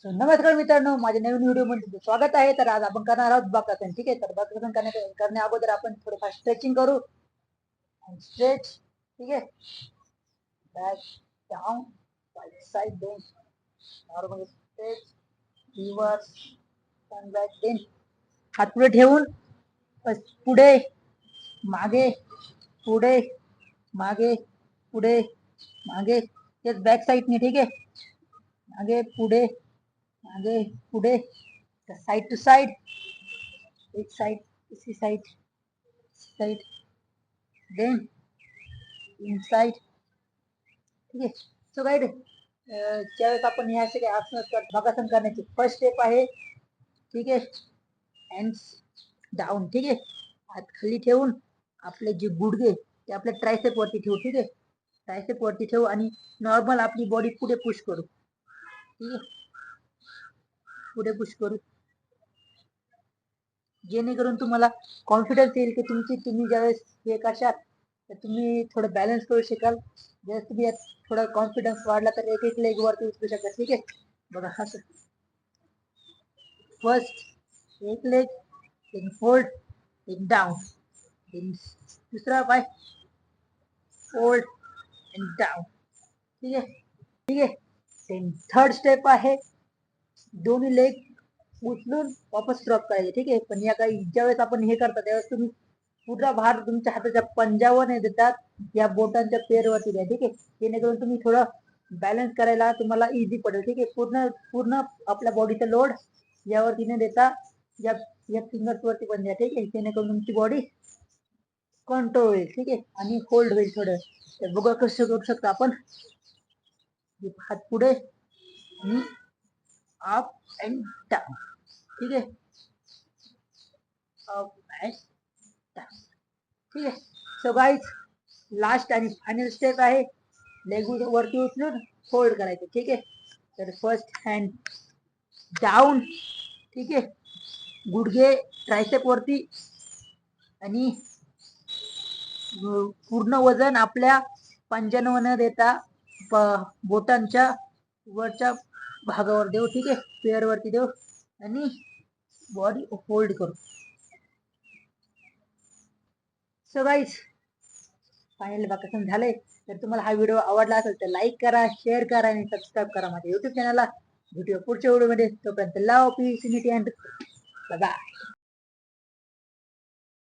नमस्कार मित्रांनो, माझ्या नवीन व्हिडिओ मध्ये स्वागत आहे. तर आज आपण करणार आहोत बकासन. ठीक आहे, तर बकासन करण्या अगोदर आपण थोडंफार स्ट्रेचिंग करू. स्ट्रेच. ठीक आहे, back down, right side then normal stretch, reverse turn back then हात पुढे ठेवून पुढे मागे पुढे मागे पुढे मागे, तेच बॅक साइडने. ठीक आहे, मागे पुढे मागे पुढे, साइड टू साइड, एक साइड इसी साइड देन इनसाइड. ठीक आहे. सो गाइड, ज्यावेळेस आपण हे असे काही आसन बकासन करण्याची फर्स्ट स्टेप आहे. ठीक आहे, हँड्स डाऊन. ठीक आहे, हात खाली ठेवून आपले जे गुडघे ते आपल्या ट्रायसेप वरती ठेवू. ठीक आहे, ट्रायसेप वरती ठेवू आणि नॉर्मल आपली बॉडी पुढे पुश करू. ठीक आहे, पुढे पुश करू, जेणेकरून तुम्हाला कॉन्फिडन्स येईल की तुम्ही ज्यावेळेस हे करशाल तर तुम्ही थोडं बॅलन्स करू शकाल. जर तुम्ही यात थोडा कॉन्फिडन्स वाढला तर एक एक लेग वरती उचलू शकता. ठीक आहे, बघा असं फर्स्ट एक leg, then fold, then down, then दुसरा पाय फोल्ड अँड डाऊन. ठीक आहे, ठीक आहे. देन थर्ड स्टेप आहे दोन्ही लेग उचलून वापस ड्रॉप करायचे. ठीक आहे, पण या काही ज्यावेळेस आपण हे करता त्यावेळेस तुम्ही पूर्ण भार तुमच्या हाताच्या पंजावर नाही देतात, या बोटांच्या पेरवरती द्या. ठीक आहे, जेणेकरून तुम्ही थोडं बॅलन्स करायला तुम्हाला इझी पडेल. ठीक आहे, पूर्ण पूर्ण आपल्या बॉडीचा लोड यावरती न देता या या फिंगर्स वरती पण द्या. ठीक आहे, जेणेकरून तुमची बॉडी कंट्रोल होईल. ठीक आहे, आणि होल्ड होईल थोडं. तर बघा कसं करू शकता आपण. हात पुढे आणि अप अँड डाऊन. ठीक आहे, अप अँड डाऊन. ठीक आहे. सो गाईज, लास्ट आणि फायनल स्टेप आहे लेग वरती उचलून फोल्ड करायचे. ठीक आहे, तर फर्स्ट हँड डाऊन. ठीक आहे, गुडघे ट्रायसेप वरती आणि पूर्ण वजन आपल्या पंजांवर न देता बोटांच्या वरच्या भागावर देऊ. ठीक आहे, पेअर वरती देऊ आणि बॉडी होल्ड करू. सो गाईज, फायनल बकासन झालंय. तर तुम्हाला हा व्हिडिओ आवडला असेल तर लाईक करा, शेअर करा आणि सबस्क्राईब करा माझ्या युट्यूब चॅनलला. व्हिडिओ पुढच्या व्हिडिओमध्ये. तोपर्यंत लव, पीस, युनिटी अँड बाय.